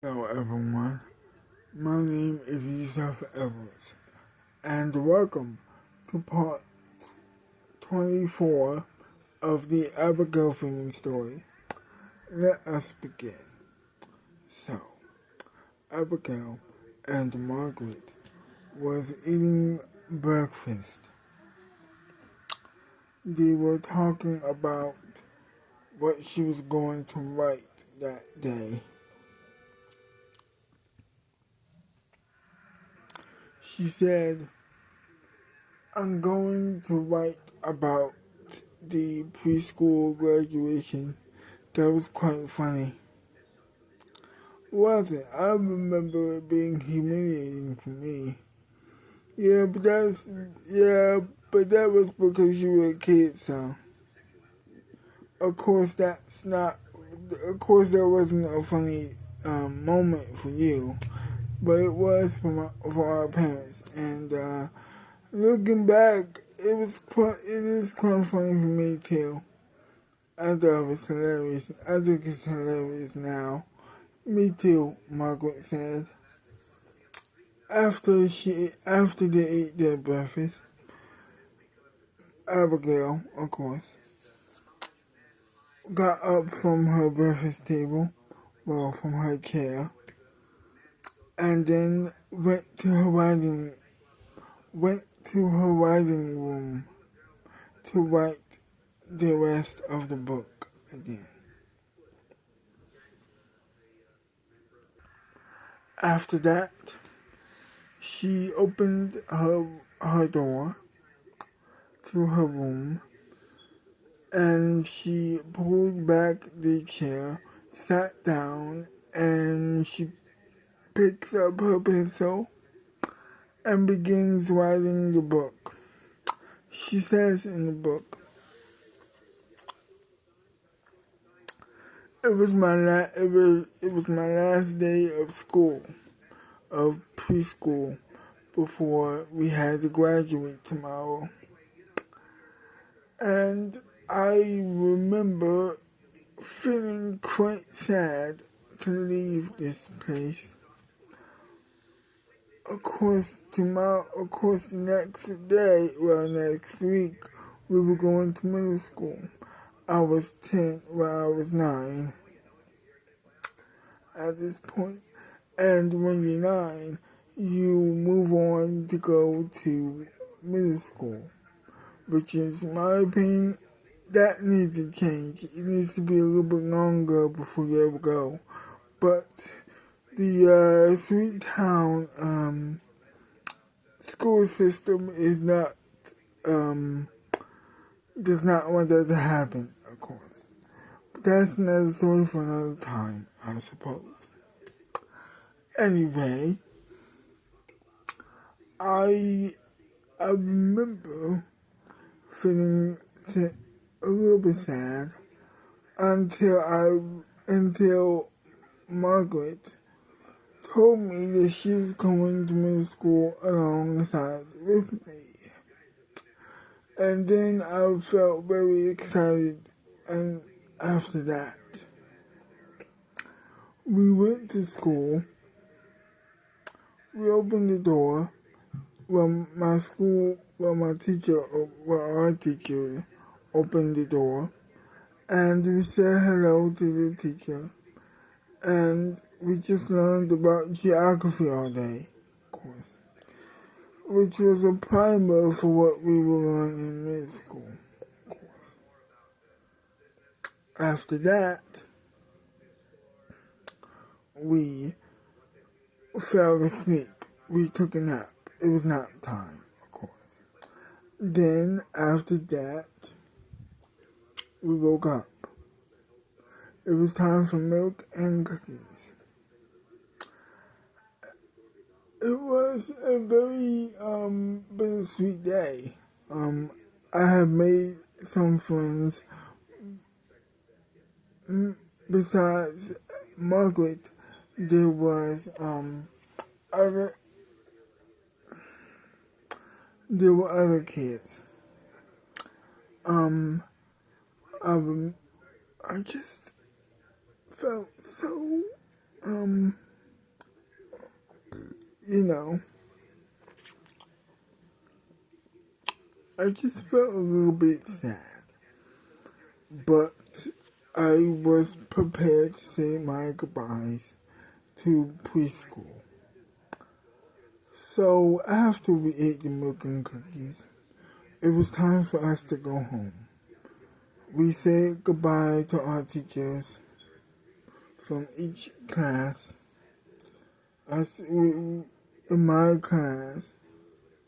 Hello everyone, my name is Yusuf Edwards, and welcome to part 24 of the Abigail Freeman story. Let us begin. So, Abigail and Margaret was eating breakfast. They were talking about what she was going to write that day. She said, "I'm going to write about the preschool graduation. That was quite funny." Was it? I remember it being humiliating for me. Yeah, but that was because you were a kid, so of course that wasn't a funny moment for you, but it was for our parents. And looking back, it is quite funny for me too. I thought it was hilarious. I think it's hilarious now. Me too, Margaret said. After they ate their breakfast, Abigail, of course, got up from her breakfast table, from her chair, and then went to her writing room to write the rest of the book again. After that, she opened her door to her room, and she pulled back the chair, sat down, and she picks up her pencil and begins writing the book. She says in the book, it was my last day of school, of preschool, before we had to graduate tomorrow. And I remember feeling quite sad to leave this place. Of course, the next week, we were going to middle school. I was 10, I was 9 at this point. And when you're 9, you move on to go to middle school. Which is, in my opinion, that needs to change. It needs to be a little bit longer before you ever go. But the Sweet Town school system is not does not want that to happen, of course. But that's another story for another time, I suppose. Anyway, I remember feeling a little bit sad until Margaret told me that she was coming to middle school alongside with me. And then I felt very excited, and after that, we went to school. We opened the door. Our teacher opened the door, and we said hello to the teacher, and we just learned about geography all day, of course, which was a primer for what we were learning in middle school, of course. After that, we fell asleep. We took a nap. It was nap time, of course. Then, after that, we woke up. It was time for milk and cookies. It was a very bittersweet day. I have made some friends. Besides Margaret, there were other kids. I just felt so you know, I just felt a little bit sad. But I was prepared to say my goodbyes to preschool. So after we ate the milk and cookies, it was time for us to go home. We said goodbye to our teachers from each class. In my class,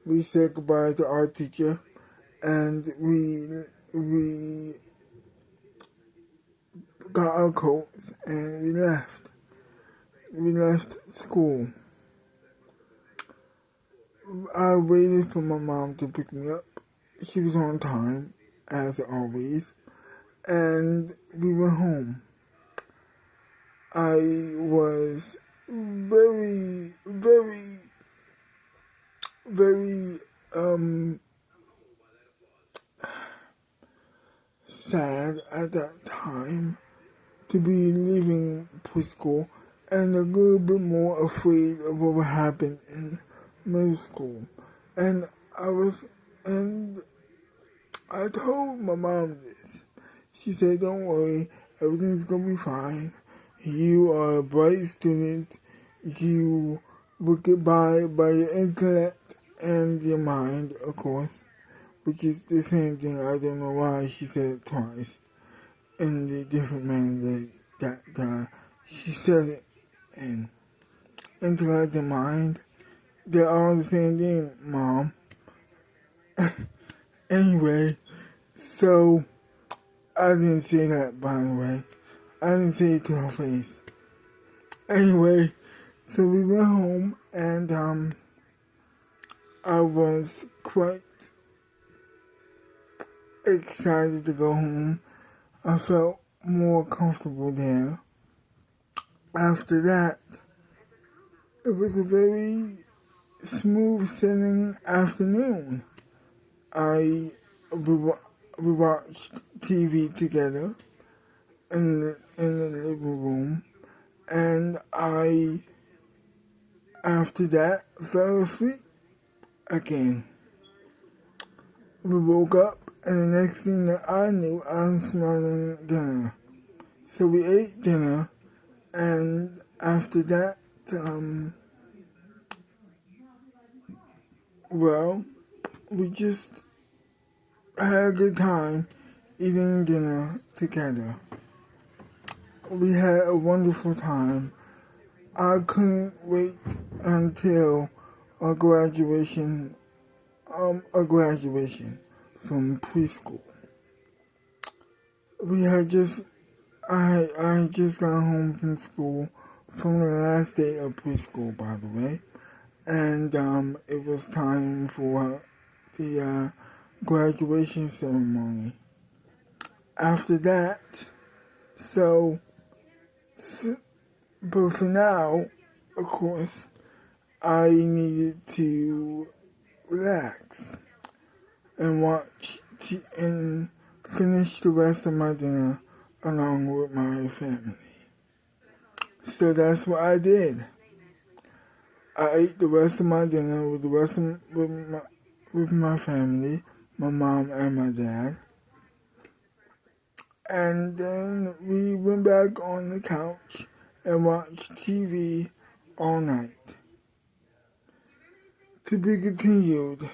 we said goodbye to our teacher, and we got our coats and we left. We left school. I waited for my mom to pick me up. She was on time, as always, and we went home. I was very, very, very sad at that time to be leaving preschool and a little bit more afraid of what would happen in middle school. And I told my mom this. She said, don't worry, everything's gonna be fine. You are a bright student. You will get by your intellect and your mind, of course, which is the same thing. I don't know why she said it twice in the different manner that she said it in. Intellect and mind, they're all the same thing, Mom. Anyway, so I didn't say that, by the way. I didn't say it to her face. Anyway, so we went home, and I was quite excited to go home. I felt more comfortable there. After that, it was a very smooth sailing afternoon. We watched TV together in the living room, and after that, fell asleep again. We woke up, and the next thing that I knew, I was smelling dinner. So we ate dinner, and after that, we just had a good time eating dinner together. We had a wonderful time. I couldn't wait until our graduation from preschool. I just got home from school, from the last day of preschool, by the way, and it was time for the graduation ceremony. After that, but for now, of course, I needed to relax and watch and finish the rest of my dinner along with my family. So that's what I did. I ate the rest of my dinner with my family, my mom and my dad. And then we went back on the couch and watched TV all night. To be continued.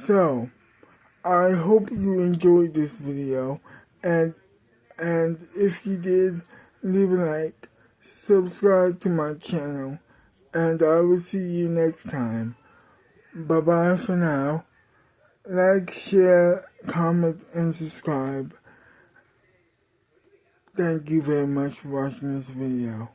So, I hope you enjoyed this video, and if you did, leave a like, subscribe to my channel, and I will see you next time. Bye bye for now. Like, share, comment, and subscribe. Thank you very much for watching this video.